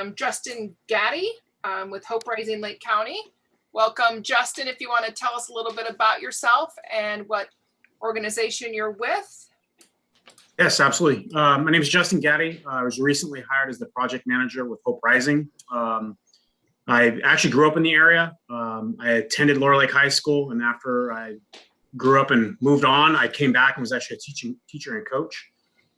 I'm Justin Gaddy with Hope Rising Lake County. Welcome, Justin, if you want to tell us a little bit about yourself and what organization you're with. Yes, absolutely. My name is Justin Gaddy. I was recently hired as the project manager with Hope Rising. I actually grew up in the area. I attended Laurel Lake High School, and after I grew up and moved on, I came back and was actually a teacher and coach.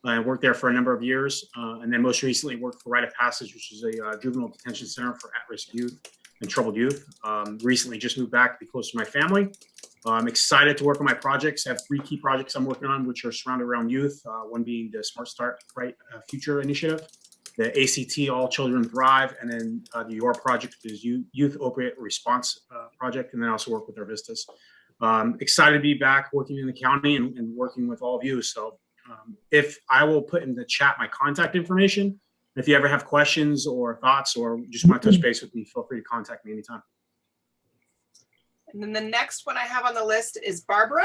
I worked there for a number of years, and then most recently worked for Rite of Passage, which is a juvenile detention center for at-risk youth and troubled youth. Recently just moved back to be close to my family. I'm excited to work on my projects. I have 3 key projects I'm working on, which are surrounded around youth. One being the Smart Start Right Future Initiative, the ACT All Children Thrive, and then the YOUR project, which is Youth Opiate Response Project, and then also work with our Vistas. Excited to be back working in the county and working with all of you. So if I will put in the chat my contact information, if you ever have questions or thoughts or just want to touch base with me, feel free to contact me anytime. And then the next one I have on the list is Barbara.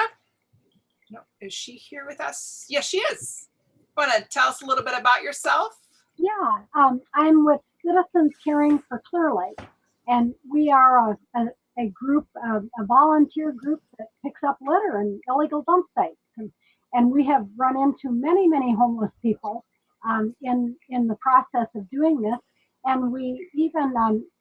No, is she here with us? Yes, she is. Want to tell us a little bit about yourself? Yeah, I'm with Citizens Caring for Clear Lake, and we are a group, a volunteer group that picks up litter and illegal dump sites. And we have run into many, many homeless people in the process of doing this. And we even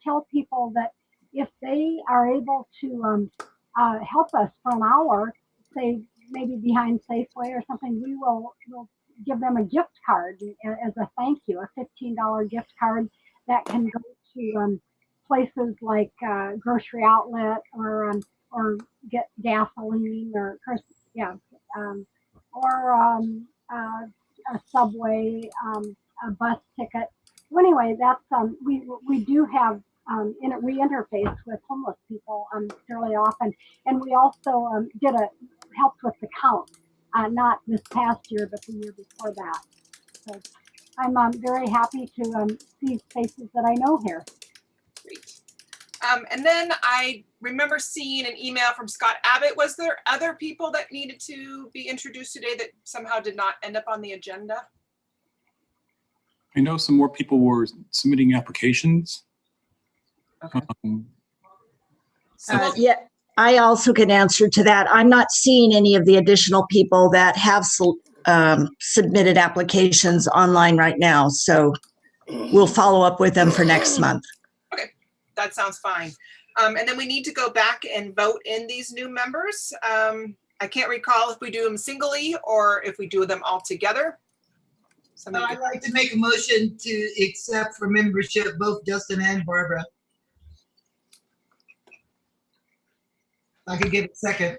tell people that if they are able to help us for an hour, say maybe behind Safeway or something, we'll give them a gift card as a thank you, a $15 gift card that can go to places like grocery outlet or get gasoline or a subway, a bus ticket. So anyway, that's we do have we interface with homeless people fairly often, and we also helped with the count, not this past year, but the year before that. So I'm very happy to see faces that I know here. Great. And then I remember seeing an email from Scott Abbott. Was there other people that needed to be introduced today that somehow did not end up on the agenda? I know some more people were submitting applications. Okay. Yeah, I also can answer to that. I'm not seeing any of the additional people that have submitted applications online right now. So we'll follow up with them for next month. Okay, that sounds fine. And then we need to go back and vote in these new members. I can't recall if we do them singly or if we do them all together. I'd like to make a motion to accept for membership both Justin and Barbara. I could give a second.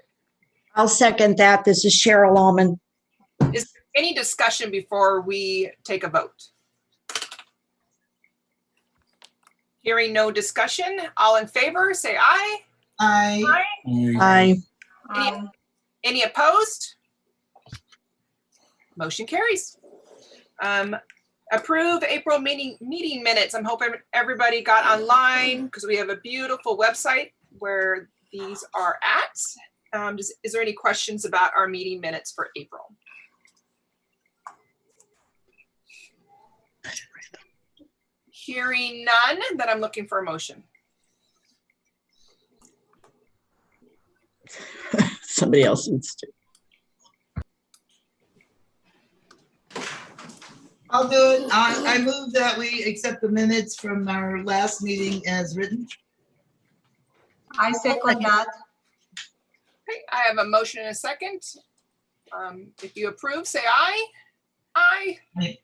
I'll second that. This is Cheryl Allman. Is there any discussion before we take a vote? Hearing no discussion, all in favor, say aye. Aye. Aye. Any opposed? Motion carries. Approve April meeting minutes. I'm hoping everybody got online because we have a beautiful website where these are at. Is there any questions about our meeting minutes for April? Hearing none, then I'm looking for a motion. Somebody else needs to. I'll do it. I move that we accept the minutes from our last meeting as written. I second that. Okay, I have a motion and a second. If you approve, say aye. Aye. Aye.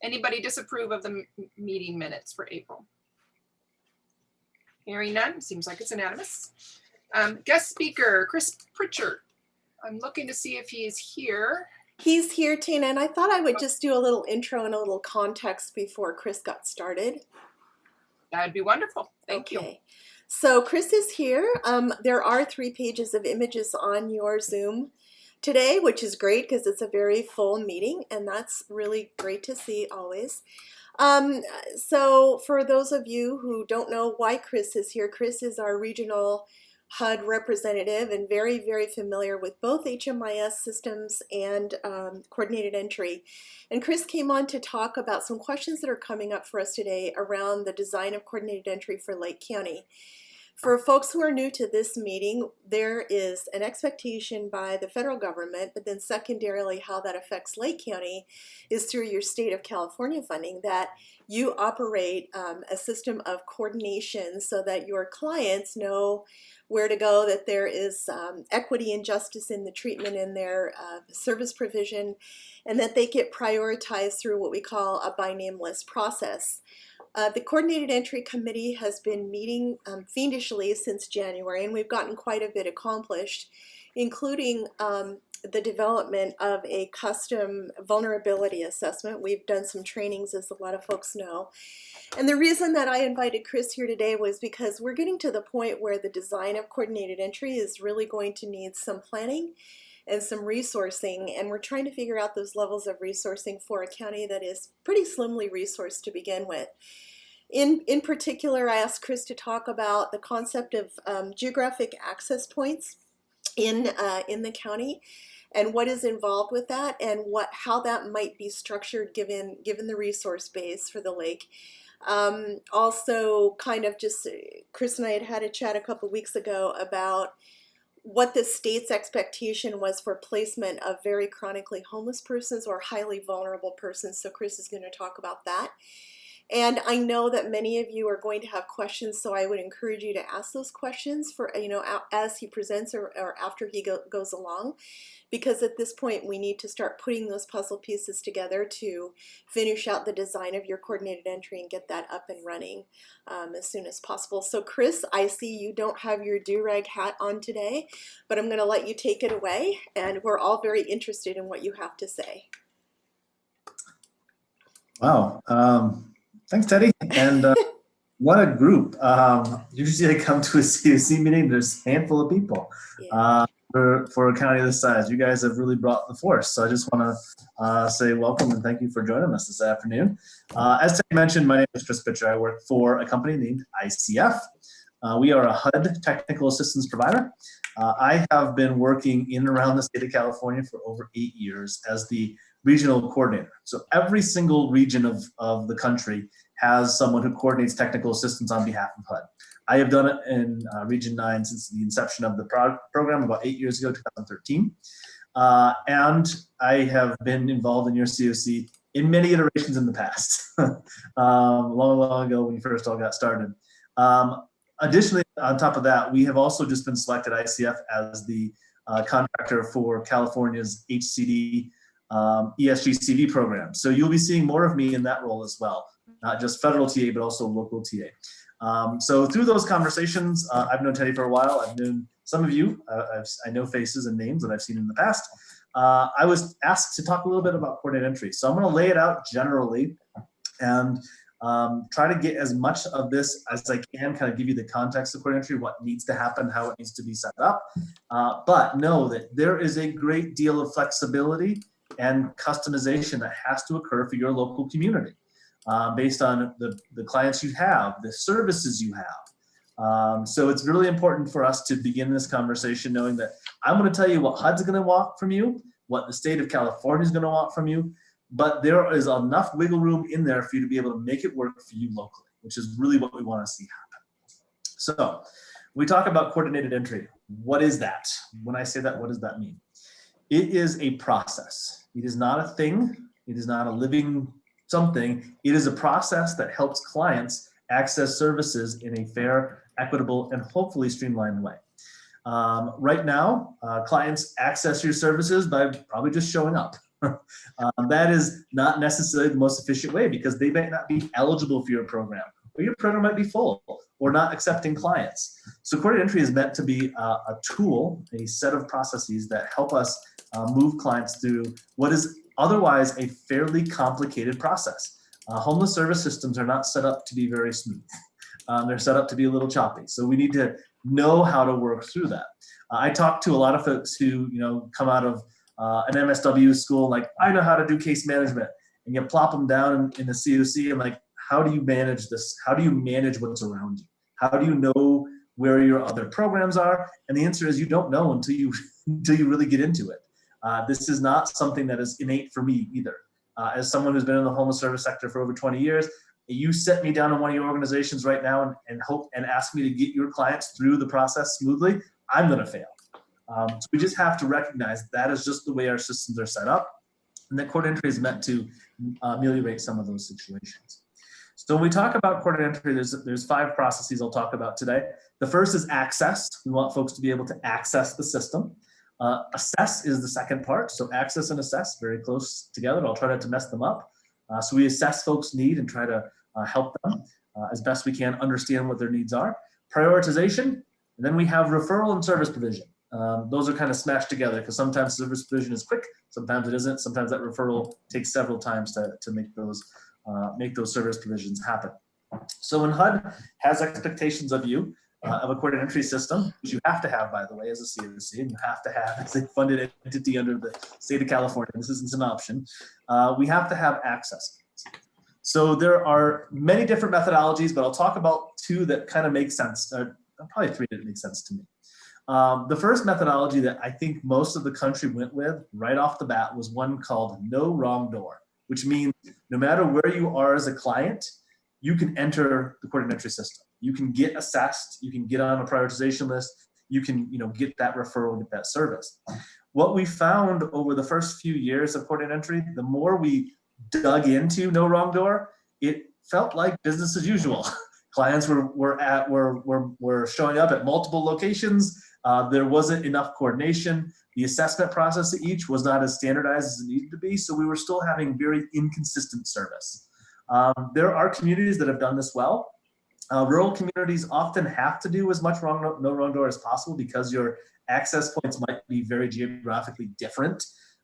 Anybody disapprove of the meeting minutes for April? Hearing none, seems like it's unanimous. Guest speaker, Chris Pritchard. I'm looking to see if he is here. He's here, Tina, and I thought I would just do a little intro and a little context before Chris got started. That'd be wonderful. Thank you. So Chris is here. There are 3 pages of images on your Zoom today, which is great because it's a very full meeting, and that's really great to see always. So for those of you who don't know why Chris is here, Chris is our regional HUD representative and very, very familiar with both HMIS systems and coordinated entry. And Chris came on to talk about some questions that are coming up for us today around the design of coordinated entry for Lake County. For folks who are new to this meeting, there is an expectation by the federal government, but then secondarily how that affects Lake County is through your state of California funding, that you operate a system of coordination so that your clients know where to go, that there is equity and justice in the treatment in their service provision, and that they get prioritized through what we call a by name list process. The Coordinated Entry Committee has been meeting fiendishly since January, and we've gotten quite a bit accomplished, including the development of a custom vulnerability assessment. We've done some trainings, as a lot of folks know. And the reason that I invited Chris here today was because we're getting to the point where the design of coordinated entry is really going to need some planning and some resourcing, and we're trying to figure out those levels of resourcing for a county that is pretty slimly resourced to begin with. In particular, I asked Chris to talk about the concept of geographic access points in the county and what is involved with that, and how that might be structured given the resource base for the lake. Also, kind of just Chris and I had a chat a couple weeks ago about what the state's expectation was for placement of very chronically homeless persons or highly vulnerable persons. So Chris is going to talk about that. And I know that many of you are going to have questions, so I would encourage you to ask those questions for, as he presents or after he goes along, because at this point we need to start putting those puzzle pieces together to finish out the design of your coordinated entry and get that up and running as soon as possible. So Chris, I see you don't have your do-rag hat on today, but I'm going to let you take it away, and we're all very interested in what you have to say. Wow. Thanks, Teddy. And what a group. Usually I come to a CUC meeting, there's a handful of people. Yeah. For a county this size, you guys have really brought the force. So I just want to say welcome and thank you for joining us this afternoon. As Teddy mentioned, my name is Chris Pitcher. I work for a company named ICF. We are a HUD Technical Assistance provider. I have been working in and around the state of California for over 8 years as the regional coordinator. So every single region of the country has someone who coordinates technical assistance on behalf of HUD. I have done it in Region 9 since the inception of the program about 8 years ago, 2013. And I have been involved in your COC in many iterations in the past, long ago when you first all got started. Additionally, on top of that, we have also just been selected ICF as the contractor for California's HCD ESG CV program. So you'll be seeing more of me in that role as well, not just federal TA, but also local TA. So through those conversations, I've known Teddy for a while. I've known some of you. I know faces and names that I've seen in the past. I was asked to talk a little bit about coordinated entry. So I'm going to lay it out generally and try to get as much of this as I can, kind of give you the context of coordinated entry, what needs to happen, how it needs to be set up. But know that there is a great deal of flexibility and customization that has to occur for your local community based on the clients you have, the services you have. So it's really important for us to begin this conversation knowing that I'm going to tell you what HUD's going to want from you, what the state of California is going to want from you, but there is enough wiggle room in there for you to be able to make it work for you locally, which is really what we want to see happen. So when we talk about coordinated entry, what is that? When I say that, what does that mean? It is a process. It is not a thing. It is not a living something. It is a process that helps clients access services in a fair, equitable, and hopefully streamlined way. Right now, clients access your services by probably just showing up. That is not necessarily the most efficient way because they might not be eligible for your program, or your program might be full, or not accepting clients. So coordinated entry is meant to be a tool, a set of processes that help us move clients through what is otherwise a fairly complicated process. Homeless service systems are not set up to be very smooth. They're set up to be a little choppy. So we need to know how to work through that. I talk to a lot of folks who come out of an MSW school, like, I know how to do case management. And you plop them down in the COC, and like, how do you manage this? How do you manage what's around you? How do you know where your other programs are? And the answer is you don't know until you until you really get into it. This is not something that is innate for me either. As someone who's been in the homeless service sector for over 20 years, you set me down in one of your organizations right now and hope and ask me to get your clients through the process smoothly, I'm going to fail. So we just have to recognize that is just the way our systems are set up, and that court entry is meant to ameliorate some of those situations. So when we talk about court entry, there's 5 processes I'll talk about today. The first is access. We want folks to be able to access the system. Assess is the second part. So access and assess, very close together. I'll try not to mess them up. So we assess folks' need and try to help them as best we can understand what their needs are. Prioritization, and then we have referral and service provision. Those are kind of smashed together because sometimes service provision is quick, sometimes it isn't. Sometimes that referral takes several times to make those service provisions happen. So when HUD has expectations of you, of a court entry system, which you have to have, by the way, as a COC, and you have to have as a funded entity under the state of California. This isn't an option. We have to have access. So there are many different methodologies, but I'll talk about 2 that kind of make sense, probably 3 that make sense to me. The first methodology that I think most of the country went with right off the bat was one called no wrong door, which means no matter where you are as a client, you can enter the court entry system. You can get assessed, you can get on a prioritization list, you can get that referral, get that service. What we found over the first few years of court entry, the more we dug into no wrong door, it felt like business as usual. Clients were showing up at multiple locations. There wasn't enough coordination. The assessment process at each was not as standardized as it needed to be, so we were still having very inconsistent service. There are communities that have done this well. Rural communities often have to do as much no wrong door as possible because your access points might be very geographically different.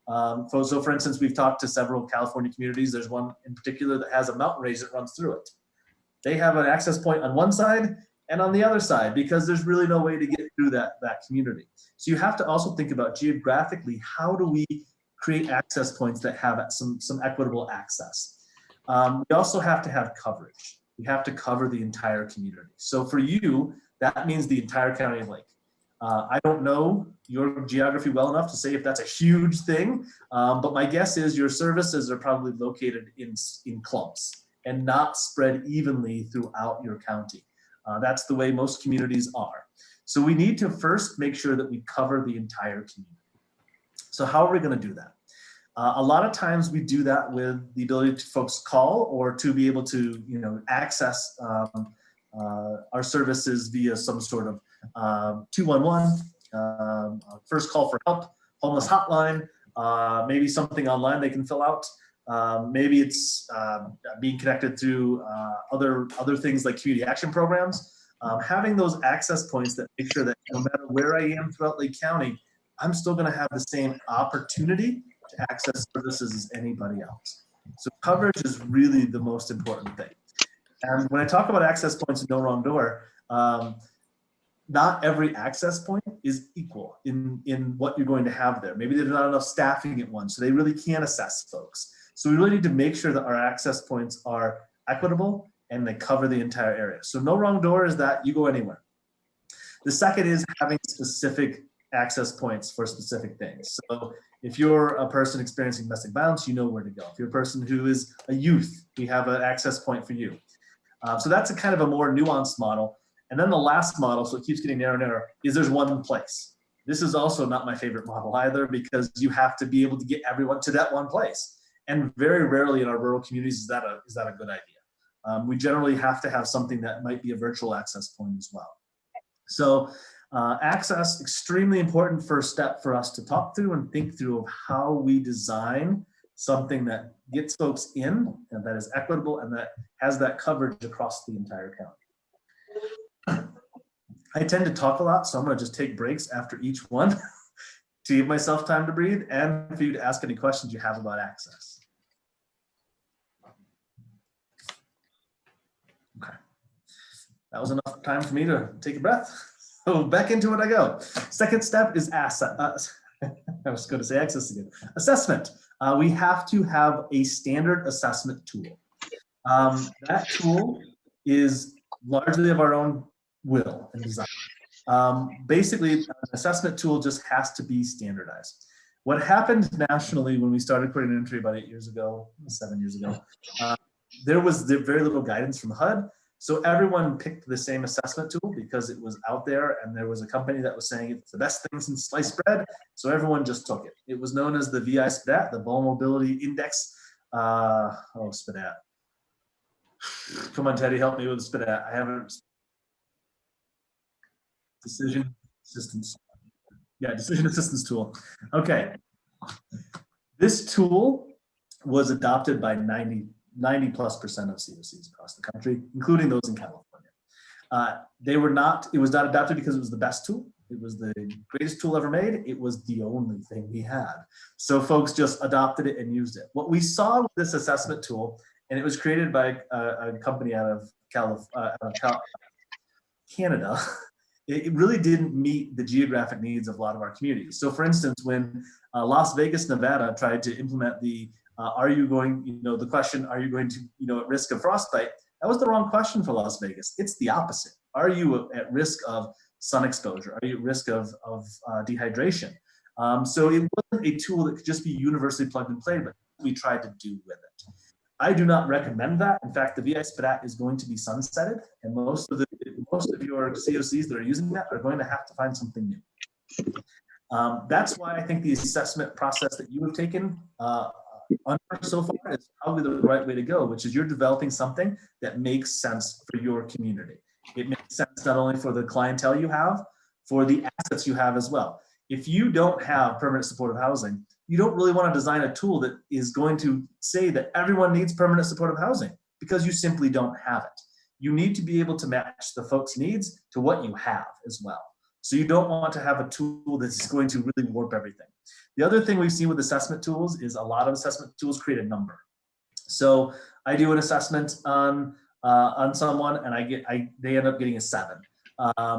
So for instance, we've talked to several California communities. There's one in particular that has a mountain range that runs through it. They have an access point on one side and on the other side because there's really no way to get through that community. So you have to also think about geographically, how do we create access points that have some equitable access? We also have to have coverage. We have to cover the entire community. So for you, that means the entire county of Lake. I don't know your geography well enough to say if that's a huge thing, but my guess is your services are probably located in clumps and not spread evenly throughout your county. That's the way most communities are. So we need to first make sure that we cover the entire community. So how are we going to do that? A lot of times we do that with the ability to folks call or to be able to access our services via some sort of 211, first call for help, homeless hotline, maybe something online they can fill out. Maybe it's being connected through other things like community action programs. Having those access points that make sure that no matter where I am throughout Lake County, I'm still going to have the same opportunity to access services as anybody else. So coverage is really the most important thing. And when I talk about access points and no wrong door, not every access point is equal in what you're going to have there. Maybe there's not enough staffing at one, so they really can't assess folks. So we really need to make sure that our access points are equitable and they cover the entire area. So no wrong door is that you go anywhere. The second is having specific access points for specific things. So if you're a person experiencing domestic violence, you know where to go. If you're a person who is a youth, we have an access point for you. So that's a kind of a more nuanced model. And then the last model, so it keeps getting narrower and narrower, is there's one place. This is also not my favorite model either because you have to be able to get everyone to that one place. And very rarely in our rural communities is that a good idea. We generally have to have something that might be a virtual access point as well. So access, extremely important first step for us to talk through and think through of how we design something that gets folks in and that is equitable and that has that coverage across the entire county. I tend to talk a lot, so I'm going to just take breaks after each one to give myself time to breathe and for you to ask any questions you have about access. Okay, that was enough time for me to take a breath. So back into it I go. Second step is asset. I was going to say access again. Assessment. We have to have a standard assessment tool. That tool is largely of our own will and desire. Basically, an assessment tool just has to be standardized. What happened nationally when we started coordinated entry about 8 years ago, 7 years ago, there was very little guidance from HUD. So everyone picked the same assessment tool because it was out there, and there was a company that was saying it's the best thing since sliced bread. So everyone just took it. It was known as the VI SPDAT, the Vulnerability Index. SPDAT. Come on, Teddy, help me with the SPDAT. I haven't. Decision assistance. Yeah, decision assistance tool. Okay. This tool was adopted by 90+% of COCs across the country, including those in California. It was not adopted because it was the best tool. It was the greatest tool ever made. It was the only thing we had. So folks just adopted it and used it. What we saw with this assessment tool, and it was created by a company out of Canada, it really didn't meet the geographic needs of a lot of our communities. So for instance, when Las Vegas, Nevada tried to implement the the question, are you going to, at risk of frostbite? That was the wrong question for Las Vegas. It's the opposite. Are you at risk of sun exposure? Are you at risk of dehydration? So it wasn't a tool that could just be universally plugged and played, but we tried to do with it. I do not recommend that. In fact, the VI SPDAT is going to be sunsetted, and most of your COCs that are using that are going to have to find something new. That's why I think the assessment process that you have taken so far is probably the right way to go, which is you're developing something that makes sense for your community. It makes sense not only for the clientele you have, for the assets you have as well. If you don't have permanent supportive housing, you don't really want to design a tool that is going to say that everyone needs permanent supportive housing, because you simply don't have it. You need to be able to match the folks' needs to what you have as well. So you don't want to have a tool that's going to really warp everything. The other thing we've seen with assessment tools is a lot of assessment tools create a number. So I do an assessment on someone, and they end up getting a 7.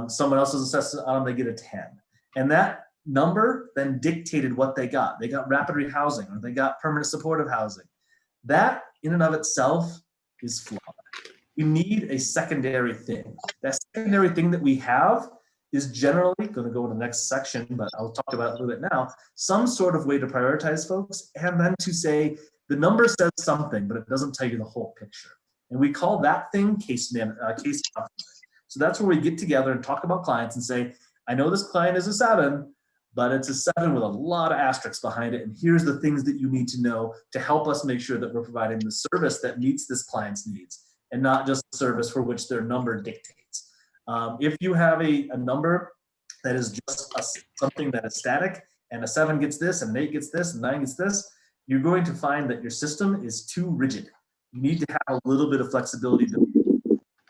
Someone else's assessment on them, they get a 10. And that number then dictated what they got. They got rapid rehousing, or they got permanent supportive housing. That in and of itself is flawed. You need a secondary thing. That secondary thing that we have is generally going to go in the next section, but I'll talk about it a little bit now, some sort of way to prioritize folks, and then to say the number says something, but it doesn't tell you the whole picture. And we call that thing case conferencing. So that's where we get together and talk about clients and say, I know this client is a 7, but it's a 7 with a lot of asterisks behind it. And here's the things that you need to know to help us make sure that we're providing the service that meets this client's needs, and not just the service for which their number dictates. If you have a number that is just something that is static, and a 7 gets this, and an 8 gets this, and 9 gets this, you're going to find that your system is too rigid. You need to have a little bit of flexibility,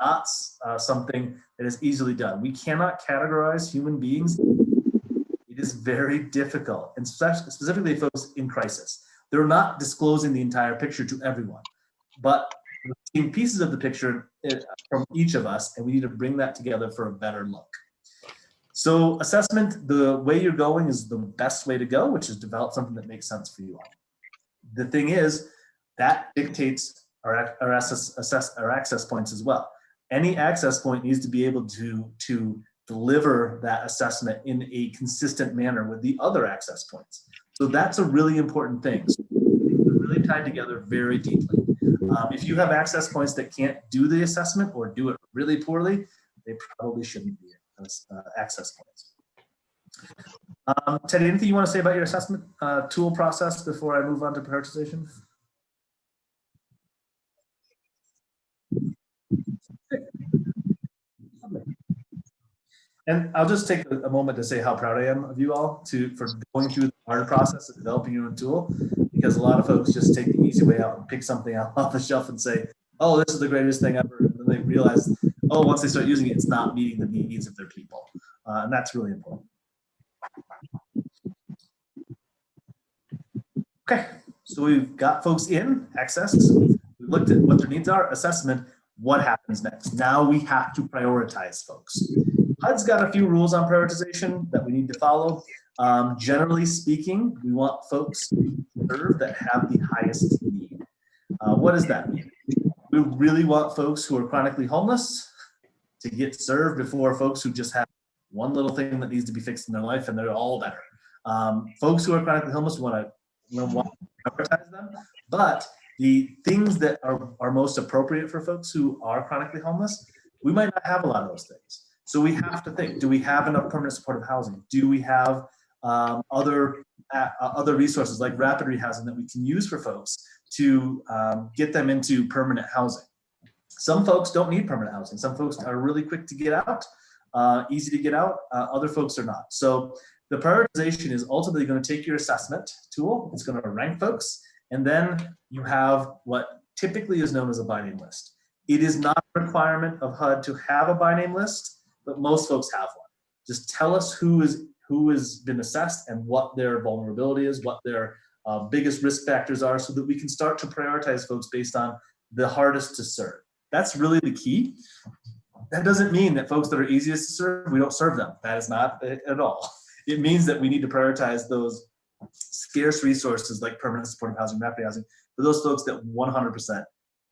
not something that is easily done. We cannot categorize human beings. It is very difficult, and specifically folks in crisis. They're not disclosing the entire picture to everyone, but we're seeing pieces of the picture from each of us, and we need to bring that together for a better look. So assessment, the way you're going is the best way to go, which is develop something that makes sense for you all. The thing is, that dictates our access points as well. Any access point needs to be able to deliver that assessment in a consistent manner with the other access points. So that's a really important thing. So they're really tied together very deeply. If you have access points that can't do the assessment or do it really poorly, they probably shouldn't be access points. Teddy, anything you want to say about your assessment tool process before I move on to prioritization? And I'll just take a moment to say how proud I am of you all for going through the hard process of developing your own tool, because a lot of folks just take the easy way out and pick something out off the shelf and say, oh, this is the greatest thing ever. And then they realize, oh, once they start using it, it's not meeting the needs of their people. And that's really important. Okay, so we've got folks in access. We've looked at what their needs are, assessment, what happens next? Now we have to prioritize folks. HUD's got a few rules on prioritization that we need to follow. Generally speaking, we want folks to serve that have the highest need. What does that mean? We really want folks who are chronically homeless, to get served before folks who just have one little thing that needs to be fixed in their life and they're all better. Folks who are chronically homeless, we want to prioritize them, but the things that are most appropriate for folks who are chronically homeless, we might not have a lot of those things. So we have to think, do we have enough permanent supportive housing? Do we have other resources like rapid rehousing that we can use for folks to get them into permanent housing? Some folks don't need permanent housing. Some folks are really quick to get out, easy to get out. Other folks are not. So the prioritization is ultimately going to take your assessment tool. It's going to rank folks. And then you have what typically is known as a by name list. It is not a requirement of HUD to have a by name list, but most folks have one. Just tell us who has been assessed and what their vulnerability is, what their biggest risk factors are, so that we can start to prioritize folks based on the hardest to serve. That's really the key. That doesn't mean that folks that are easiest to serve, we don't serve them. That is not it at all. It means that we need to prioritize those scarce resources like permanent supportive housing, rapid housing, for those folks that 100%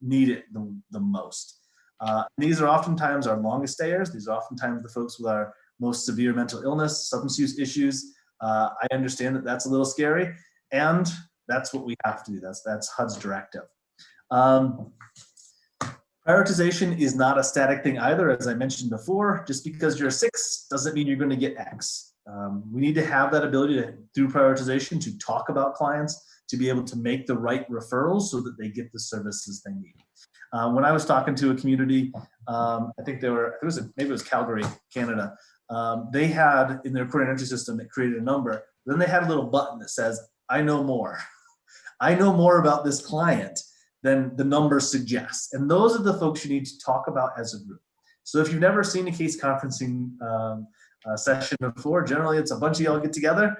need it the most. These are oftentimes our longest stayers. These are oftentimes the folks with our most severe mental illness, substance use issues. I understand that that's a little scary, and that's what we have to do. That's HUD's directive. Prioritization is not a static thing either. As I mentioned before, just because you're 6 doesn't mean you're going to get X. We need to have that ability to, through prioritization, to talk about clients, to be able to make the right referrals so that they get the services they need. When I was talking to a community, I think maybe it was Calgary, Canada. They had in their coordinated entry system, it created a number. Then they had a little button that says, "I know more." I know more about this client than the number suggests. And those are the folks you need to talk about as a group. So if you've never seen a case conferencing session before, generally it's a bunch of y'all get together.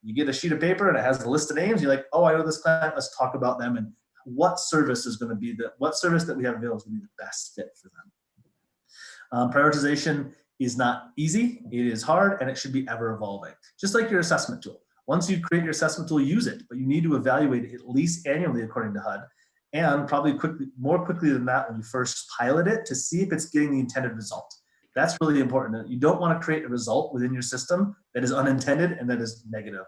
You get a sheet of paper and it has a list of names. You're like, oh, I know this client. Let's talk about them and what service is going to be what service that we have available is going to be the best fit for them. Prioritization is not easy. It is hard, and it should be ever evolving. Just like your assessment tool. Once you create your assessment tool, use it, but you need to evaluate it at least annually according to HUD, and probably more quickly than that when you first pilot it to see if it's getting the intended result. That's really important. You don't want to create a result within your system that is unintended and that is negative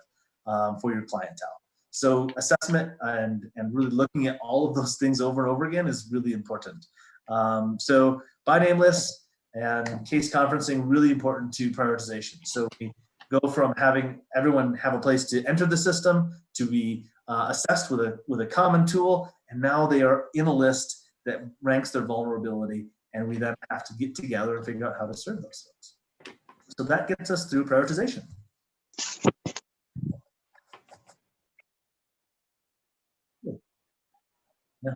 for your clientele. So assessment and really looking at all of those things over and over again is really important. So by name lists and case conferencing, really important to prioritization. So we go from having everyone have a place to enter the system to be assessed with a common tool, and now they are in a list that ranks their vulnerability, and we then have to get together and figure out how to serve those folks. So that gets us through prioritization. Yeah.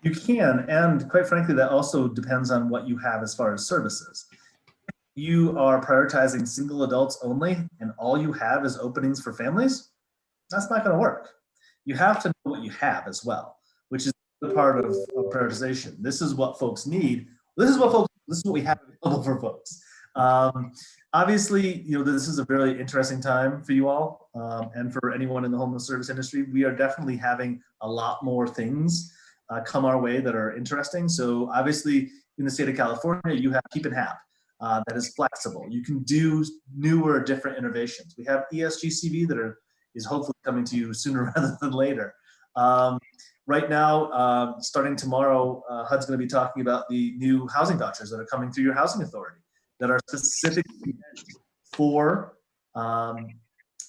You can, and quite frankly, that also depends on what you have as far as services. You are prioritizing single adults only, and all you have is openings for families, that's not going to work. You have to know what you have as well, which is the part of prioritization. This is what folks need. This is what we have available for folks. Obviously, this is a really interesting time for you all, and for anyone in the homeless service industry. We are definitely having a lot more things come our way that are interesting. So obviously, in the state of California, you have Keep and Hap. That is flexible. You can do newer, different innovations. We have ESGCV that is hopefully coming to you sooner rather than later. Right now, starting tomorrow, HUD's going to be talking about the new housing vouchers that are coming through your housing authority that are specifically meant for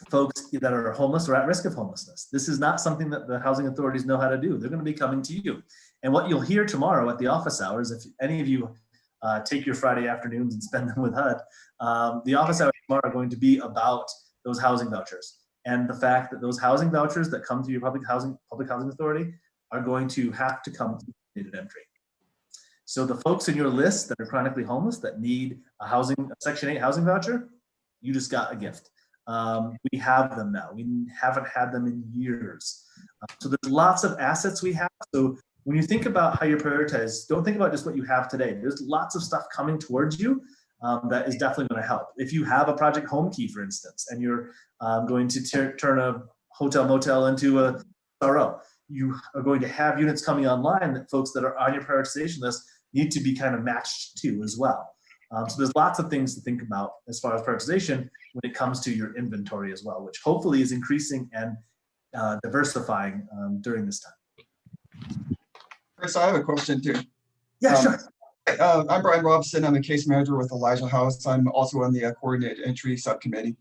folks that are homeless or at risk of homelessness. This is not something that the housing authorities know how to do. They're going to be coming to you. And what you'll hear tomorrow at the office hours, if any of you take your Friday afternoons and spend them with HUD, the office hours tomorrow are going to be about those housing vouchers and the fact that those housing vouchers that come to your public housing authority are going to have to come to coordinated entry. So the folks in your list that are chronically homeless that need a Section 8 housing voucher, you just got a gift. We have them now. We haven't had them in years. So there's lots of assets we have. So when you think about how you prioritize, don't think about just what you have today. There's lots of stuff coming towards you that is definitely going to help. If you have a project home key, for instance, and you're going to turn a hotel motel into a SRO, you are going to have units coming online that folks that are on your prioritization list need to be kind of matched to as well. So there's lots of things to think about as far as prioritization when it comes to your inventory as well, which hopefully is increasing and diversifying during this time. Chris, I have a question too. Yeah, sure. I'm Brian Robson. I'm a case manager with Elijah House. I'm also on the coordinated entry subcommittee.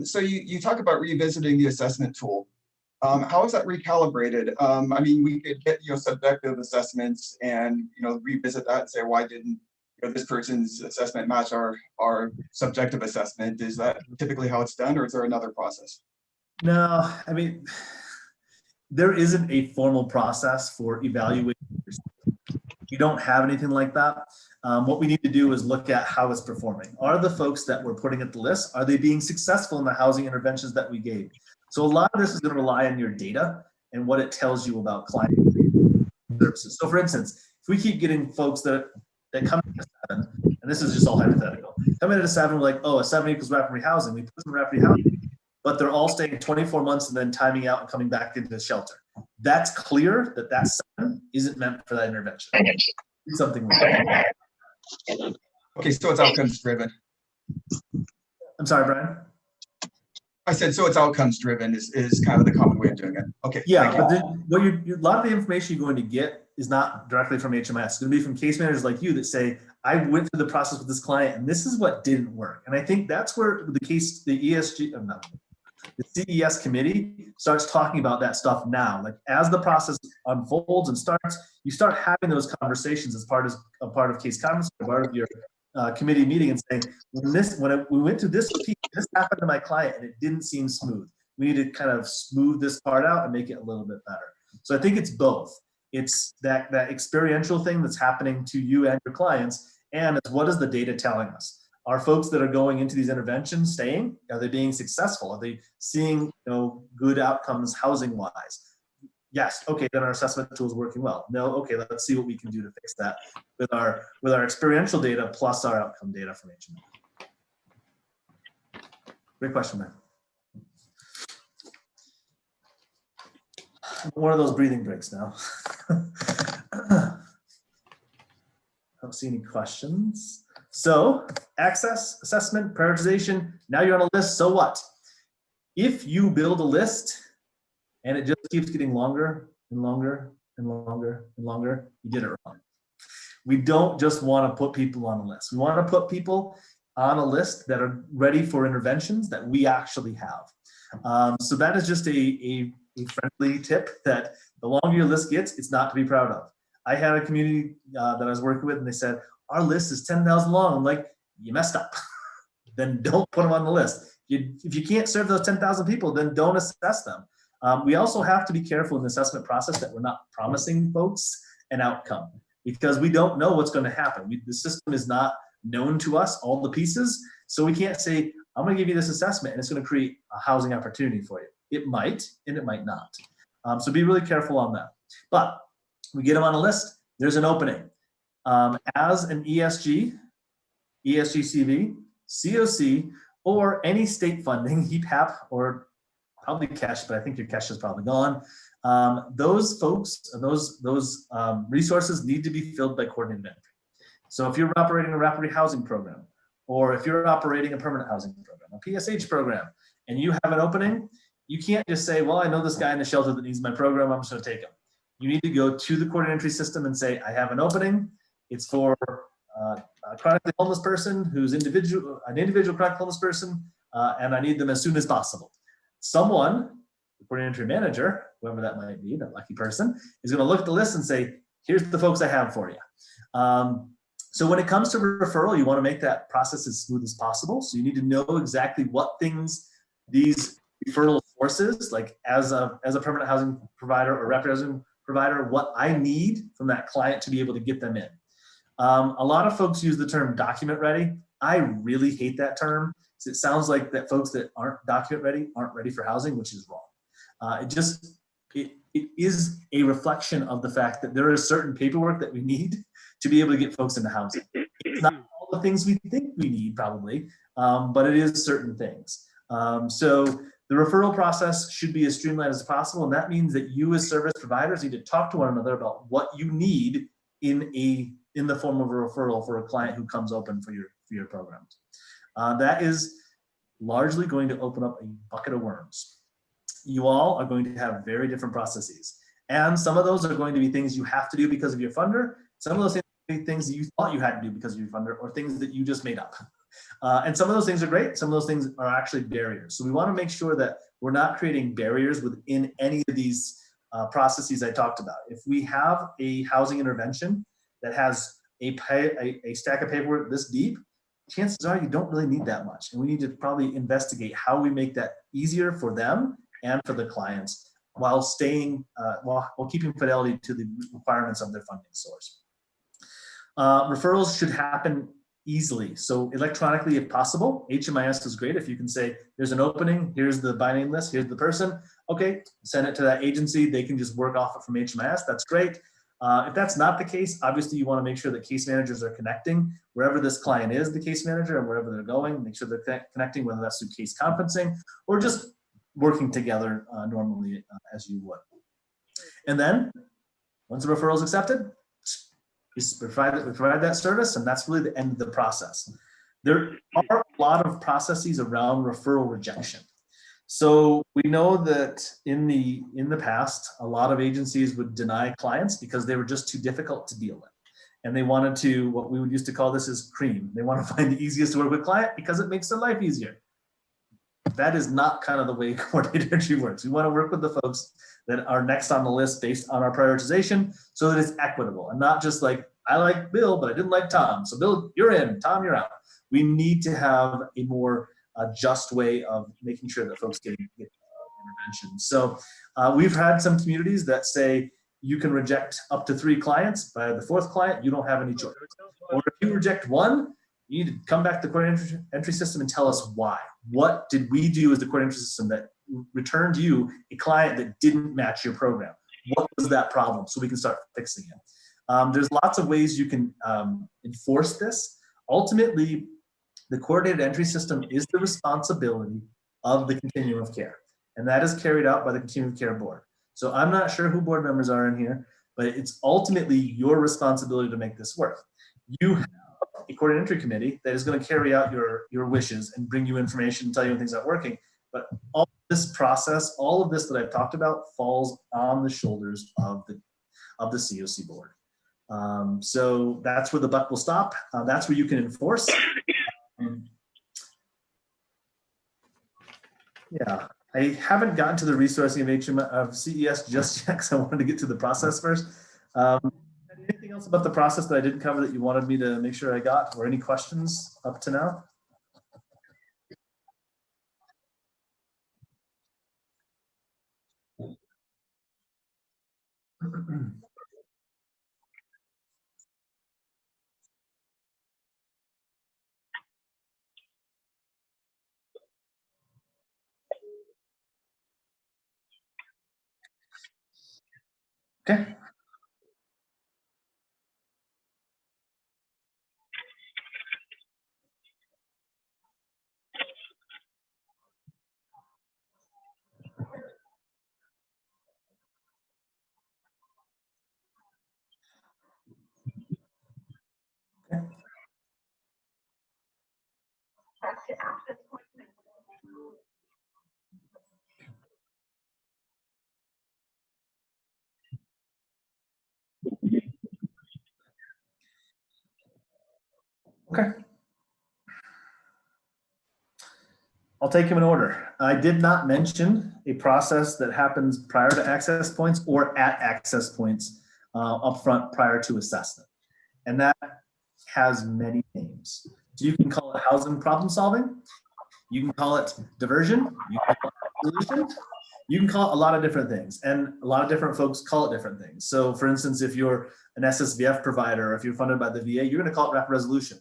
So you talk about revisiting the assessment tool. How is that recalibrated? I mean, we could get subjective assessments and revisit that and say, why didn't this person's assessment match our subjective assessment? Is that typically how it's done, or is there another process? No, I mean, there isn't a formal process for evaluating. You don't have anything like that. What we need to do is look at how it's performing. Are the folks that we're putting at the list, are they being successful in the housing interventions that we gave? So a lot of this is going to rely on your data and what it tells you about client services. So for instance, if we keep getting folks that come in at 7, and this is just all hypothetical, come in at a 7, we're like, oh, a 7 equals rapid rehousing. We put them in rapid rehousing, but they're all staying 24 months and then timing out and coming back into the shelter. That's clear that 7 isn't meant for that intervention. Do something with it. Okay, so it's outcomes driven. I'm sorry, Brian. I said, so it's outcomes driven is kind of the common way of doing it. Okay. Yeah, but a lot of the information you're going to get is not directly from HMIS. It's going to be from case managers like you that say, I went through the process with this client and this is what didn't work. And I think that's where the CES committee starts talking about that stuff now. Like as the process unfolds and starts, you start having those conversations as part of case conference, part of your committee meeting, and saying, we went through this happened to my client and it didn't seem smooth. We need to kind of smooth this part out and make it a little bit better. So I think it's both. It's that experiential thing that's happening to you and your clients, and it's what is the data telling us? Are folks that are going into these interventions staying? Are they being successful? Are they seeing good outcomes housing wise? Yes. Okay, then our assessment tool is working well. No. Okay, let's see what we can do to fix that with our experiential data plus our outcome data from HMO. Great question, man. One of those breathing breaks now. I don't see any questions. So access, assessment, prioritization, now you're on a list, so what? If you build a list and it just keeps getting longer and longer and longer and longer, you did it wrong. We don't just want to put people on a list. We want to put people on a list that are ready for interventions that we actually have. So that is just a friendly tip that the longer your list gets, it's not to be proud of. I had a community that I was working with and they said, our list is 10,000 long. I'm like, you messed up. Then don't put them on the list. If you can't serve those 10,000 people, then don't assess them. We also have to be careful in the assessment process that we're not promising folks an outcome because we don't know what's going to happen. The system is not known to us, all the pieces. So we can't say, I'm going to give you this assessment and it's going to create a housing opportunity for you. It might, and it might not. So be really careful on that. But we get them on a list, there's an opening. As an ESG, ESGCV, COC, or any state funding, HEAP, or probably cash, but I think your cash is probably gone. Those folks, those resources need to be filled by coordinated entry. So if you're operating a rapid housing program, or if you're operating a permanent housing program, a PSH program, and you have an opening, you can't just say, well, I know this guy in the shelter that needs my program, I'm just going to take him. You need to go to the coordinated entry system and say, I have an opening. It's for a chronically homeless person who's an individual chronically homeless person, and I need them as soon as possible. Someone, the coordinated entry manager, whoever that might be, that lucky person, is going to look at the list and say, here's the folks I have for you. So when it comes to referral, you want to make that process as smooth as possible. So you need to know exactly what things these referral sources, like as a permanent housing provider or rapid housing provider, what I need from that client to be able to get them in. A lot of folks use the term document ready. I really hate that term So it sounds like that folks that aren't document ready aren't ready for housing, which is wrong. It is a reflection of the fact that there is certain paperwork that we need to be able to get folks into housing. It's not all the things we think we need probably, but it is certain things. So the referral process should be as streamlined as possible, and that means that you as service providers need to talk to one another about what you need in the form of a referral for a client who comes open for your programs. That is largely going to open up a bucket of worms. You all are going to have very different processes, and some of those are going to be things you have to do because of your funder. Some of those things are things that you thought you had to do because of your funder, or things that you just made up. And some of those things are great. Some of those things are actually barriers. So we want to make sure that we're not creating barriers within any of these processes I talked about. If we have a housing intervention that has a stack of paperwork this deep, chances are you don't really need that much. And we need to probably investigate how we make that easier for them and for the clients while staying, while keeping fidelity to the requirements of their funding source. Referrals should happen easily. So electronically, if possible. HMIS is great. If you can say, there's an opening, here's the by name list, here's the person. Okay, send it to that agency. They can just work off it from HMIS. That's great. If that's not the case, obviously you want to make sure that case managers are connecting wherever this client is, the case manager, and wherever they're going, make sure they're connecting, whether that's through case conferencing or just working together normally as you would. And then once the referral is accepted, we provide that service, and that's really the end of the process. There are a lot of processes around referral rejection. So we know that in the past, a lot of agencies would deny clients because they were just too difficult to deal with. And they wanted to, what we would used to call this is cream. They want to find the easiest to work with client because it makes their life easier. That is not kind of the way coordinated entry works. We want to work with the folks that are next on the list based on our prioritization so that it's equitable and not just like, I like Bill, but I didn't like Tom. So Bill, you're in, Tom, you're out. We need to have a more just way of making sure that folks get intervention. So we've had some communities that say you can reject up to 3 clients. By the 4th client, you don't have any choice. Or if you reject 1, you need to come back to the coordinated entry system and tell us why. What did we do as the coordinated entry system that returned you a client that didn't match your program? What was that problem? So we can start fixing it. There's lots of ways you can enforce this. Ultimately, the coordinated entry system is the responsibility of the Continuum of Care, and that is carried out by the Continuum of Care board. So I'm not sure who board members are in here, but it's ultimately your responsibility to make this work. You have a coordinated entry committee that is going to carry out your wishes and bring you information and tell you when things aren't working. But all of this process, all of this that I've talked about falls on the shoulders of the COC board. So that's where the buck will stop. That's where you can enforce. Yeah, I haven't gotten to the resourcing of CES just yet because I wanted to get to the process first. Anything else about the process that I didn't cover that you wanted me to make sure I got, or any questions up to now? Okay. Okay. I'll take them in order. I did not mention a process that happens prior to access points or at access points upfront prior to assessment. And that has many names. So you can call it housing problem solving. You can call it diversion. You can call it solution. You can call it a lot of different things, and a lot of different folks call it different things. So for instance, if you're an SSVF provider, or if you're funded by the VA, you're going to call it rapid resolution.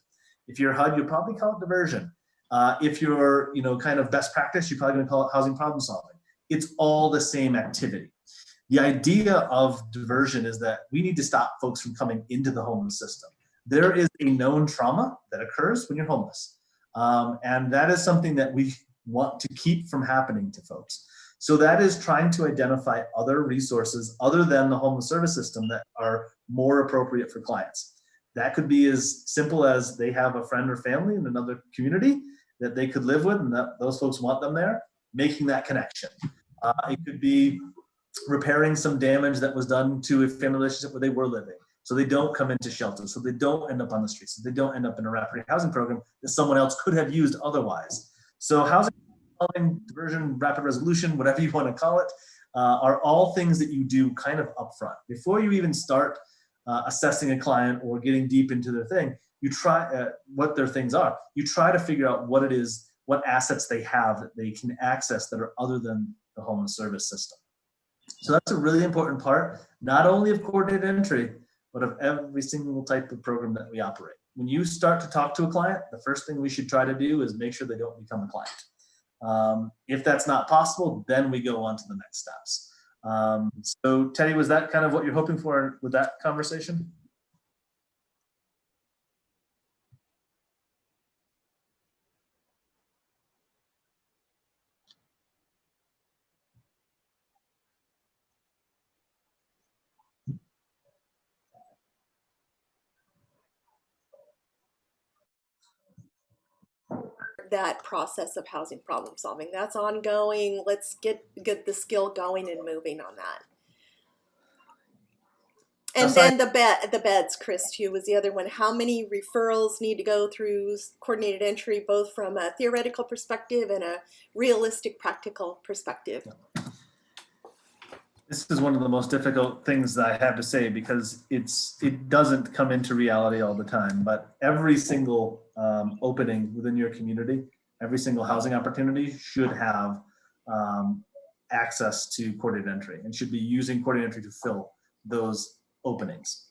If you're HUD, you'll probably call it diversion. If you're, kind of best practice, you're probably going to call it housing problem solving. It's all the same activity. The idea of diversion is that we need to stop folks from coming into the homeless system. There is a known trauma that occurs when you're homeless. And that is something that we want to keep from happening to folks. So that is trying to identify other resources other than the homeless service system that are more appropriate for clients. That could be as simple as they have a friend or family in another community that they could live with and that those folks want them there, making that connection. It could be repairing some damage that was done to a family relationship where they were living, so they don't come into shelter, so they don't end up on the streets, so they don't end up in a rapid housing program that someone else could have used otherwise. So housing, diversion, rapid resolution, whatever you want to call it, are all things that you do kind of upfront. Before you even start assessing a client or getting deep into their thing, you try what their things are. You try to figure out what it is, what assets they have that they can access that are other than the homeless service system. So that's a really important part, not only of coordinated entry, but of every single type of program that we operate. When you start to talk to a client, the first thing we should try to do is make sure they don't become a client. If that's not possible, then we go on to the next steps. So Teddy, was that kind of what you're hoping for with that conversation? That process of housing problem solving, that's ongoing. Let's get the skill going and moving on that. And then the beds, Chris, too, was the other one. How many referrals need to go through coordinated entry, both from a theoretical perspective and a realistic, practical perspective? This is one of the most difficult things that I have to say because it doesn't come into reality all the time, but every single opening within your community, every single housing opportunity should have access to coordinated entry and should be using coordinated entry to fill those openings.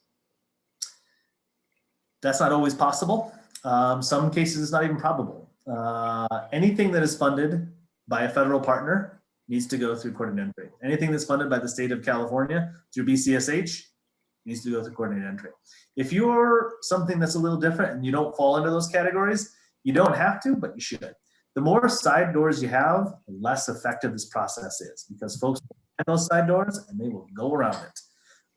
That's not always possible. Some cases it's not even probable. Anything that is funded by a federal partner needs to go through coordinated entry. Anything that's funded by the state of California through BCSH needs to go through coordinated entry. If you're something that's a little different and you don't fall into those categories, you don't have to, but you should. The more side doors you have, the less effective this process is because folks will find those side doors and they will go around it.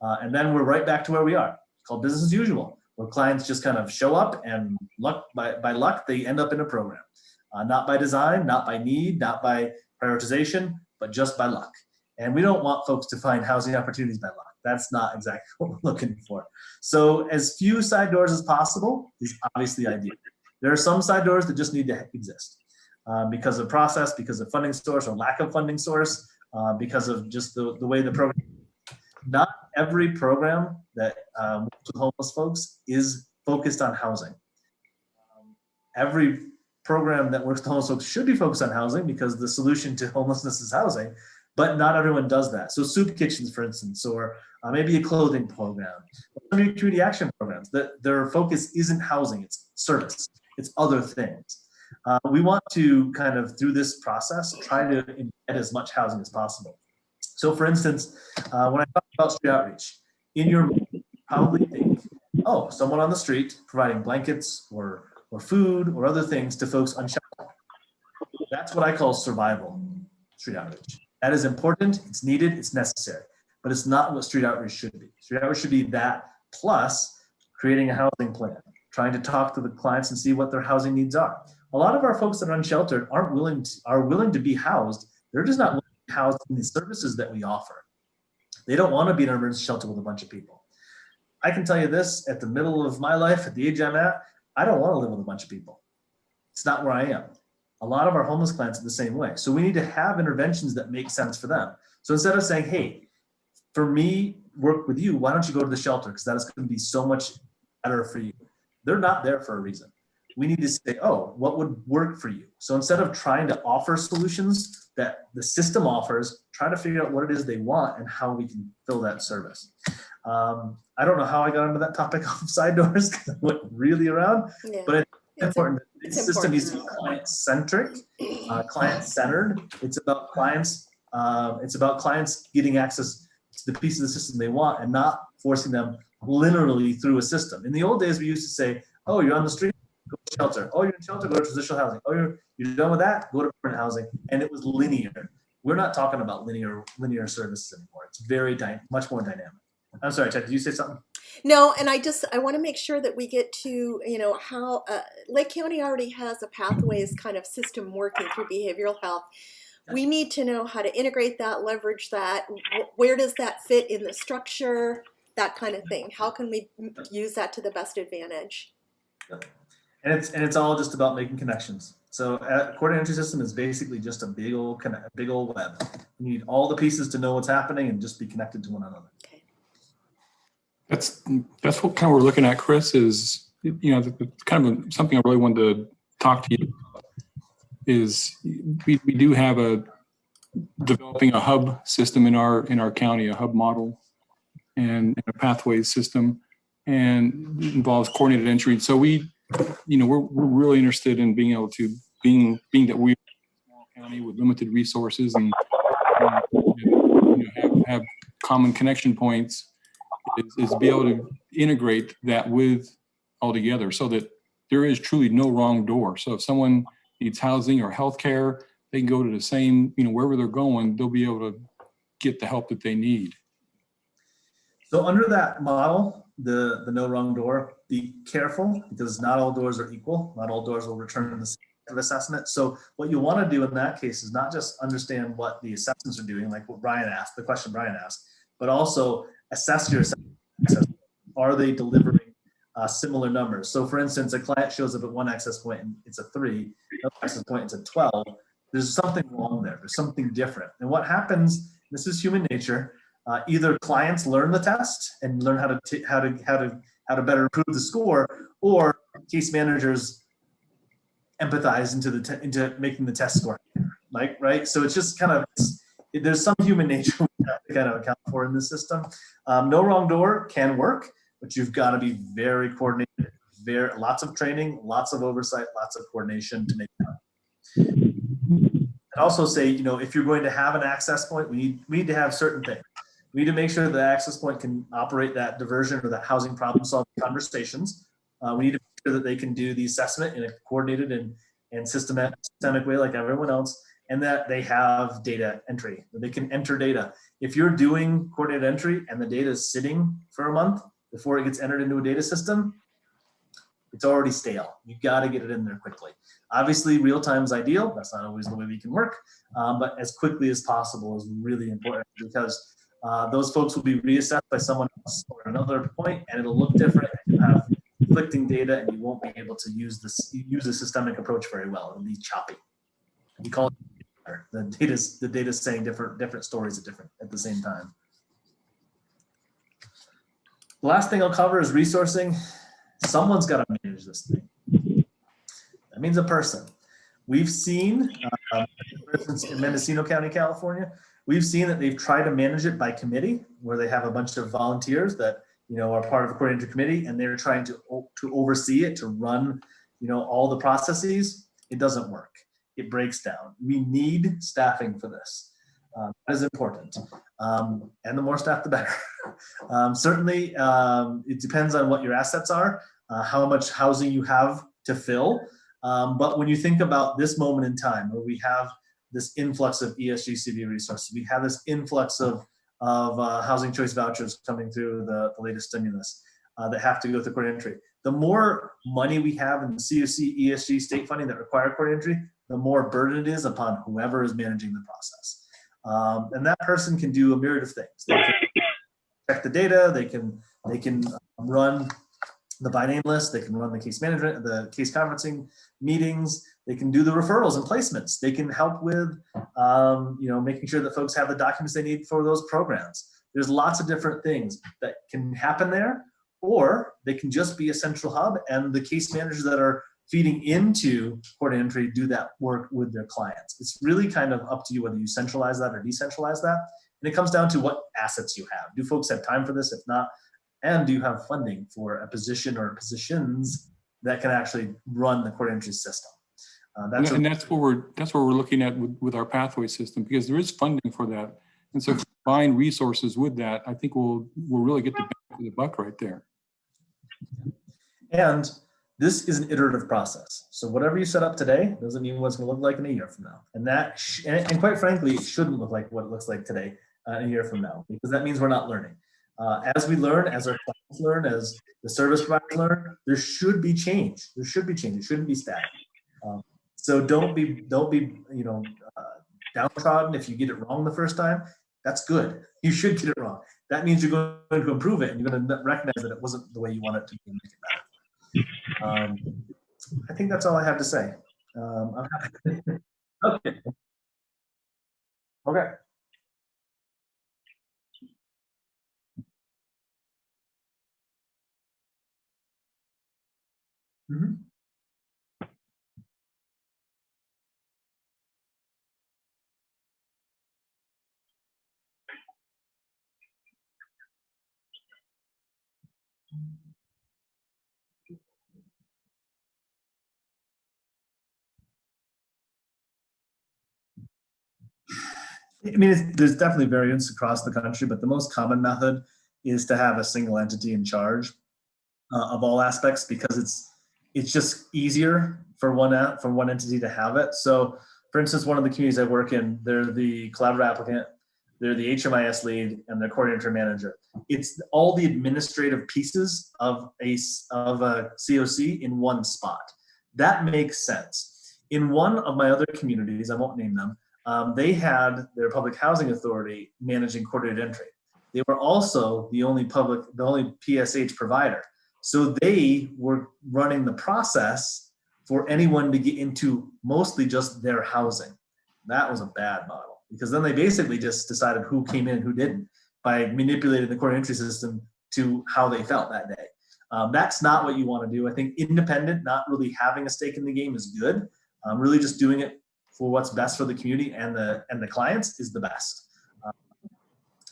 And then we're right back to where we are. It's called business as usual, where clients just kind of show up and by luck, they end up in a program. Not by design, not by need, not by prioritization, but just by luck. And we don't want folks to find housing opportunities by luck. That's not exactly what we're looking for. So as few side doors as possible is obviously ideal. There are some side doors that just need to exist because of process, because of funding source or lack of funding source, because of just the way the program. Not every program that works with homeless folks is focused on housing. Every program that works with homeless folks should be focused on housing because the solution to homelessness is housing, but not everyone does that. So soup kitchens, for instance, or maybe a clothing program, or community action programs, that their focus isn't housing, it's service, it's other things. We want to kind of, through this process, try to embed as much housing as possible. So for instance, when I talk about street outreach, in your mind, you probably think, oh, someone on the street providing blankets or food or other things to folks unsheltered. That's what I call survival street outreach. That is important, it's needed, it's necessary, but it's not what street outreach should be. Street outreach should be that plus creating a housing plan, trying to talk to the clients and see what their housing needs are. A lot of our folks that are unsheltered are willing to be housed. They're just not willing to be housed in the services that we offer. They don't want to be in an emergency shelter with a bunch of people. I can tell you this, at the middle of my life, at the age I'm at, I don't want to live with a bunch of people. It's not where I am. A lot of our homeless clients are the same way. So we need to have interventions that make sense for them. So instead of saying, hey, for me, work with you, why don't you go to the shelter? Because that is going to be so much better for you. They're not there for a reason. We need to say, oh, what would work for you? So instead of trying to offer solutions that the system offers, try to figure out what it is they want and how we can fill that service. I don't know how I got into that topic of side doors because I went really around, Yeah. but it's important It's system needs to be important. client-centric, client-centered. It's about clients. It's about clients getting access to the piece of the system they want and not forcing them literally through a system. In the old days, we used to say, "Oh, you're on the street, go to shelter. Oh, you're in shelter, go to transitional housing. Oh, you're done with that, go to permanent housing." And it was linear. We're not talking about linear services anymore. It's very much more dynamic. I'm sorry, Ted, did you say something? No, and I want to make sure that we get to, how Lake County already has a pathways kind of system working through behavioral health. We need to know how to integrate that, leverage that. Where does that fit in the structure? That kind of thing. How can we use that to the best advantage? And it's all just about making connections. So a coordinated entry system is basically just a big old web. You need all the pieces to know what's happening and just be connected to one another. Okay. That's what kind of we're looking at, Chris, is, kind of something I really wanted to talk to you about is we do have developing a hub system in our county, a hub model and a pathways system, and it involves coordinated entry. So we're really interested in being able to, being that we're a small county with limited resources and have common connection points, is be able to integrate that with all together so that there is truly no wrong door. So if someone needs housing or healthcare, they can go to the same, wherever they're going, they'll be able to get the help that they need. So under that model, the no wrong door, be careful because not all doors are equal. Not all doors will return the same assessment. So what you want to do in that case is not just understand what the assessments are doing, like what Brian asked, the question Brian asked, but also assess your assessment. Are they delivering similar numbers? So for instance, a client shows up at one access point and it's a 3, another access point it's a 12. There's something wrong there. There's something different. And what happens, this is human nature, either clients learn the test and learn how to better improve the score, or case managers empathize into making the test score, right? So it's just kind of, there's some human nature we have to kind of account for in this system. No wrong door can work, but you've got to be very coordinated, lots of training, lots of oversight, lots of coordination to make it happen. And also say, if you're going to have an access point, we need to have certain things. We need to make sure the access point can operate that diversion or that housing problem solving conversations. We need to make sure that they can do the assessment in a coordinated and systemic way like everyone else, and that they have data entry, that they can enter data. If you're doing coordinated entry and the data is sitting for a month before it gets entered into a data system, it's already stale. You got to get it in there quickly. Obviously, real time is ideal. That's not always the way we can work, but as quickly as possible is really important because those folks will be reassessed by someone else or another point, and it'll look different. And you'll have conflicting data, and you won't be able to use a systemic approach very well. It'll be choppy. We call it the data saying different stories at the same time. The last thing I'll cover is resourcing. Someone's got to manage this thing. That means a person. We've seen, for instance, in Mendocino County, California, we've seen that they've tried to manage it by committee, where they have a bunch of volunteers that are part of a coordinated committee, and they're trying to oversee it, to run all the processes. It doesn't work. It breaks down. We need staffing for this. That is important. And the more staff, the better. Certainly, it depends on what your assets are, how much housing you have to fill. But when you think about this moment in time where we have this influx of ESG/CV resources, we have this influx of housing choice vouchers coming through the latest stimulus that have to go through coordinated entry. The more money we have in the COC ESG state funding that require coordinated entry, the more burden it is upon whoever is managing the process. And that person can do a myriad of things. They can check the data, they can run the by name list, they can run the case management, the case conferencing meetings, they can do the referrals and placements, they can help with making sure that folks have the documents they need for those programs. There's lots of different things that can happen there, or they can just be a central hub, and the case managers that are feeding into coordinated entry do that work with their clients. It's really kind of up to you whether you centralize that or decentralize that. And it comes down to what assets you have. Do folks have time for this? If not, and do you have funding for a position or positions that can actually run the coordinated entry system. That's And that's what we're looking at with our pathway system, because there is funding for that. And so if we combine resources with that, I think we'll really get the bang for the buck right there. And this is an iterative process. So whatever you set up today doesn't mean what it's going to look like in a year from now. And that, and quite frankly, it shouldn't look like what it looks like today a year from now, because that means we're not learning. As we learn, as our clients learn, as the service providers learn, there should be change. There should be change. It shouldn't be static. So don't be downtrodden if you get it wrong the first time. That's good. You should get it wrong. That means you're going to improve it, and you're going to recognize that it wasn't the way you want it to be and make it better. I think that's all I have to say. Okay. Okay. Mm-hmm. I mean, there's definitely variance across the country, but the most common method is to have a single entity in charge of all aspects, because it's just easier for one entity to have it. So, for instance, one of the communities I work in, they're the collaborative applicant, they're the HMIS lead, and the coordinator manager. It's all the administrative pieces of a COC in one spot. That makes sense. In one of my other communities, I won't name them, they had their public housing authority managing coordinated entry. They were also the only PSH provider. So they were running the process for anyone to get into mostly just their housing. That was a bad model, because then they basically just decided who came in and who didn't by manipulating the coordinated entry system to how they felt that day. That's not what you want to do. I think independent, not really having a stake in the game, is good. Really just doing it for what's best for the community and the clients is the best.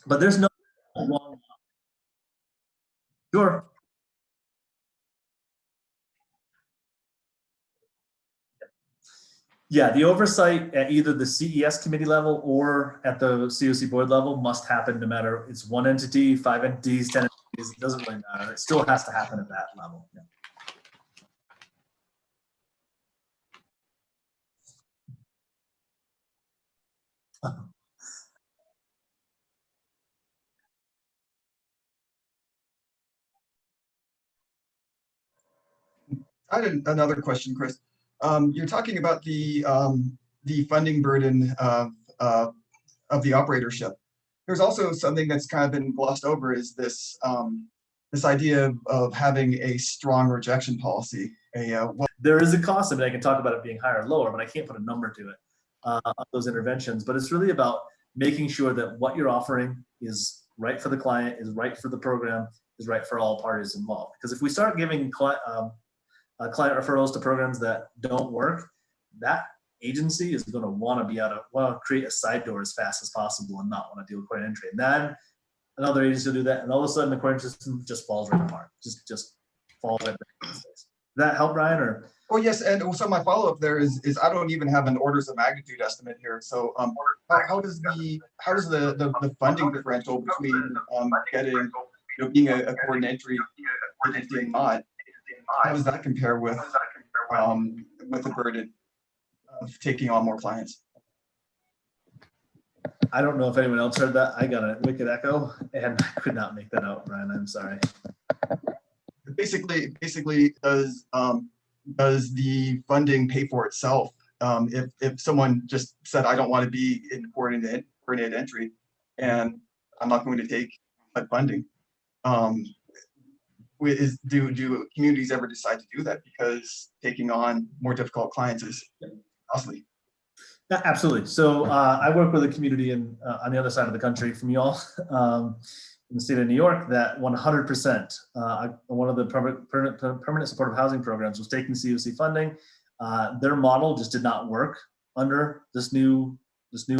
But there's no one. Sure. Yeah, the oversight at either the CES committee level or at the COC board level must happen, no matter it's one entity, 5 entities, 10 entities, it doesn't really matter. It still has to happen at that level. Yeah. I had another question, Chris. You're talking about the funding burden of the operatorship. There's also something that's kind of been glossed over, is this this idea of having a strong rejection policy. There is a cost of it. I can talk about it being higher or lower, but I can't put a number to it of those interventions. But it's really about making sure that what you're offering is right for the client, is right for the program, is right for all parties involved. Because if we start giving client referrals to programs that don't work, that agency is going to want to create a side door as fast as possible and not want to deal with coordinated entry. And then another agency will do that, and all of a sudden the coordinated system just falls right apart. Just falls right back. Does that help, Brian? Or? Oh yes, and so my follow-up there is I don't even have an orders of magnitude estimate here. So how does the funding differential between getting, being a coordinated entry agency and not, how does that compare with the burden of taking on more clients? I don't know if anyone else heard that. I got a wicked echo and I could not make that out, Brian. I'm sorry. Basically, does the funding pay for itself? If someone just said, I don't want to be in coordinated entry and I'm not going to take HUD funding, do communities ever decide to do that because taking on more difficult clients is costly? Yeah, absolutely. So I work with a community on the other side of the country from y'all, in the state of New York, that 100%, one of the permanent supportive housing programs was taking COC funding. Their model just did not work under this new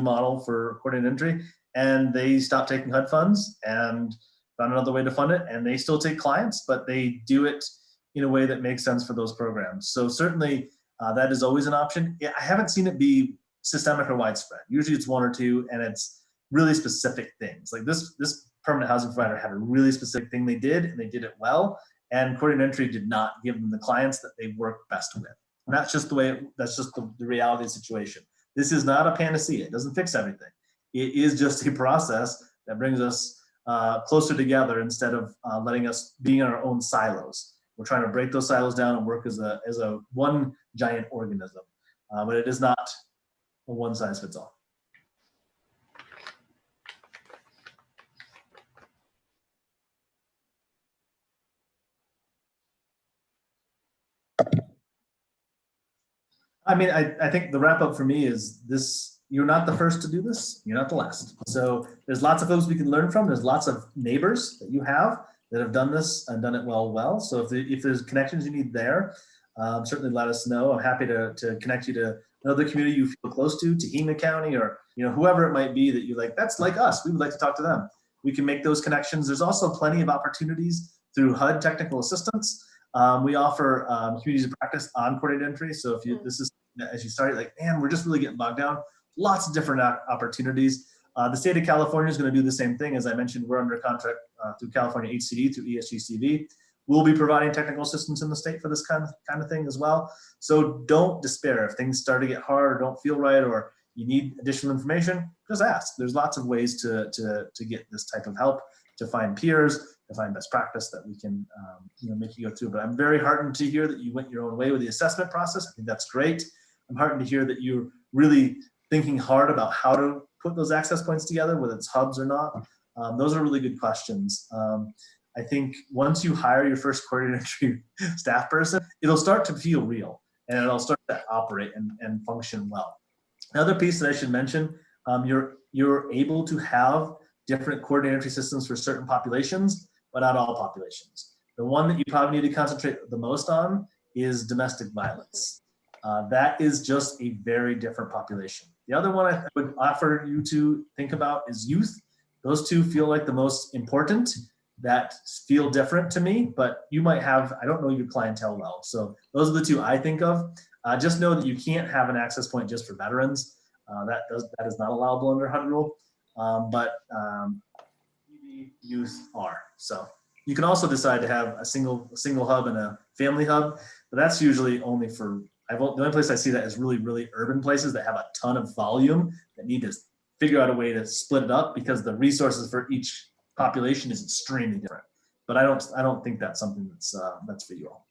model for coordinated entry, and they stopped taking HUD funds and found another way to fund it. And they still take clients, but they do it in a way that makes sense for those programs. So certainly that is always an option. I haven't seen it be systemic or widespread. Usually it's one or two, and it's really specific things. Like this permanent housing provider had a really specific thing they did, and they did it well. And coordinated entry did not give them the clients that they work best with. And that's just the way. That's just the reality of the situation. This is not a panacea. It doesn't fix everything. It is just a process that brings us closer together instead of letting us be in our own silos. We're trying to break those silos down and work as a one giant organism, but it is not a one size fits all. I mean, I think the wrap up for me is this: you're not the first to do this, you're not the last. So there's lots of folks we can learn from. There's lots of neighbors that you have that have done this and done it well. So if there's connections you need there, certainly let us know. I'm happy to connect you to another community you feel close to, Tehama County, or whoever it might be that you like, that's like us, we would like to talk to them. We can make those connections. There's also plenty of opportunities through HUD Technical Assistance. We offer communities of practice on coordinated entry. So if you this is as you start, like, man, we're just really getting bogged down. Lots of different opportunities. The state of California is going to do the same thing. As I mentioned, we're under contract through California HCD, through ESGCV. We'll be providing technical assistance in the state for this kind of thing as well. So don't despair if things start to get hard or don't feel right, or you need additional information. Just ask. There's lots of ways to get this type of help, to find peers, to find best practice that we can make you go through. But I'm very heartened to hear that you went your own way with the assessment process. I think that's great. I'm heartened to hear that you're really thinking hard about how to put those access points together, whether it's hubs or not. Those are really good questions. I think once you hire your first coordinated entry staff person, it'll start to feel real, and it'll start to operate and function well. Another piece that I should mention, you're able to have different coordinated entry systems for certain populations, but not all populations. The one that you probably need to concentrate the most on is domestic violence. That is just a very different population. The other one I would offer you to think about is youth. Those two feel like the most important, that feel different to me, but you might have, I don't know your clientele well. So those are the two I think of. Just know that you can't have an access point just for veterans. That is not allowable under HUD rule, but youth are. So you can also decide to have a single hub and a family hub, but that's usually only for, the only place I see that is really, really urban places that have a ton of volume that need to figure out a way to split it up, because the resources for each population is extremely different. But I don't think that's something that's for you all.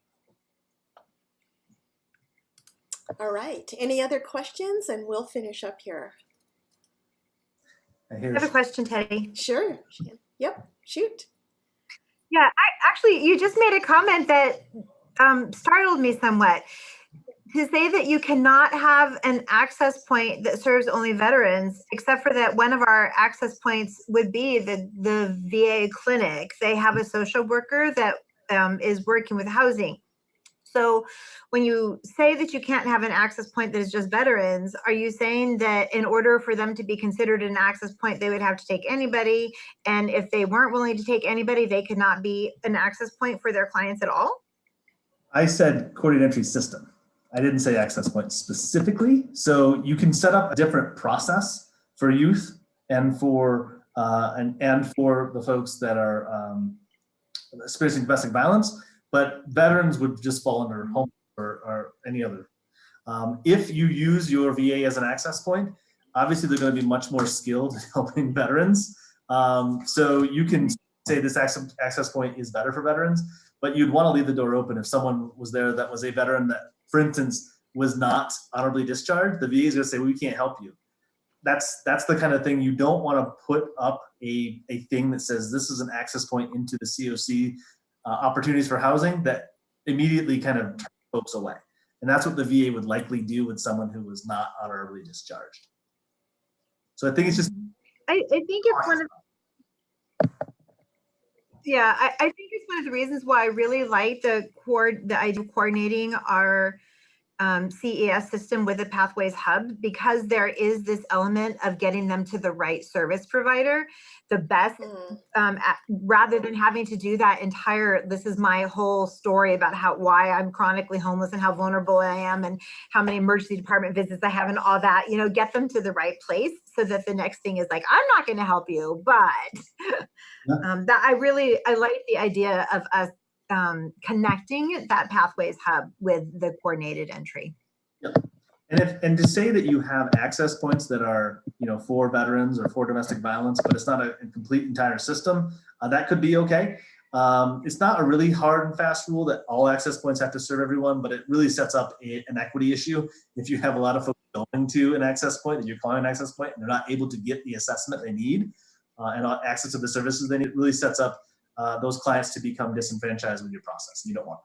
All right. Any other questions? And we'll finish up here. I have a question, Teddy. Sure. Yep. Shoot. Yeah, you just made a comment that startled me somewhat. To say that you cannot have an access point that serves only veterans, except for that one of our access points would be the VA clinic. They have a social worker that is working with housing. So when you say that you can't have an access point that is just veterans, are you saying that in order for them to be considered an access point, they would have to take anybody? And if they weren't willing to take anybody, they could not be an access point for their clients at all? I said coordinated entry system. I didn't say access point specifically. So you can set up a different process for youth and for and for the folks that are experiencing domestic violence, but veterans would just fall under home or any other. If you use your VA as an access point, obviously they're going to be much more skilled in helping veterans. So you can say this access point is better for veterans, but you'd want to leave the door open if someone was there that was a veteran that, for instance, was not honorably discharged. The VA is going to say, well, we can't help you. That's the kind of thing you don't want to put up a thing that says this is an access point into the COC opportunities for housing that immediately kind of turn folks away. And that's what the VA would likely do with someone who was not honorably discharged. So I think it's just. I think it's one of. Yeah, I think it's one of the reasons why I really like the idea of coordinating our CES system with a Pathways Hub, because there is this element of getting them to the right service provider, the best, rather than having to do that entire, this is my whole story about why I'm chronically homeless and how vulnerable I am and how many emergency department visits I have and all that, get them to the right place so that the next thing is like, I'm not going to help you, but that I like the idea of us connecting that Pathways Hub with the coordinated entry. Yep. And to say that you have access points that are, for veterans or for domestic violence, but it's not a complete entire system, that could be okay. It's not a really hard and fast rule that all access points have to serve everyone, but it really sets up an equity issue. If you have a lot of folks going to an access point that you're calling an access point and they're not able to get the assessment they need and access to the services they need, it really sets up those clients to become disenfranchised with your process. You don't want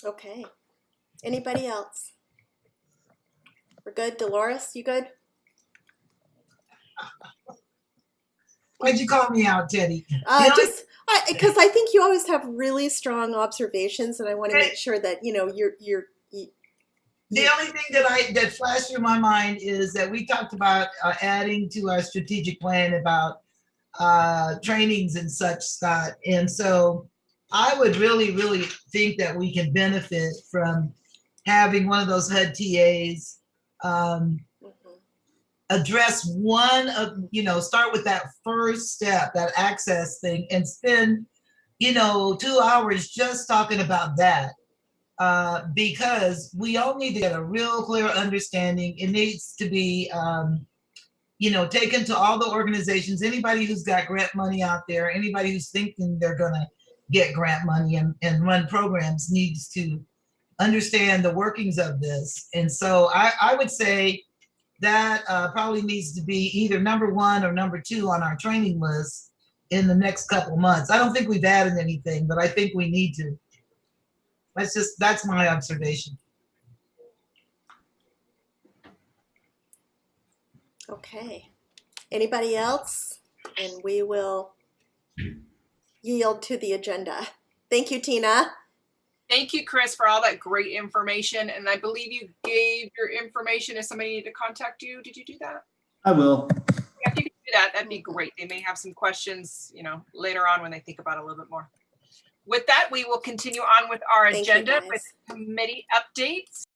that. Okay. Anybody else? We're good. Dolores, you good? Why'd you call me out, Teddy? Because I think you always have really strong observations, and I want to make sure that you're. The only thing that flashed through my mind is that we talked about adding to our strategic plan about trainings and such, Scott. And so I would really, really think that we can benefit from having one of those HUD TAs address one of, start with that first step, that access thing, and spend, 2 hours just talking about that. Because we all need to get a real clear understanding. It needs to be, taken to all the organizations, anybody who's got grant money out there, anybody who's thinking they're gonna get grant money and run programs needs to understand the workings of this. And so I would say that probably needs to be either number 1 or number 2 on our training list in the next couple months. I don't think we've added anything, but I think we need to. That's my observation. Okay. Anybody else? And we will yield to the agenda. Thank you, Tina. Thank you, Chris, for all that great information. And I believe you gave your information if somebody needed to contact you. Did you do that? I will. Yeah, if you could do that, that'd be great. They may have some questions, later on when they think about it a little bit more. With that, we will continue on with our agenda with committee updates.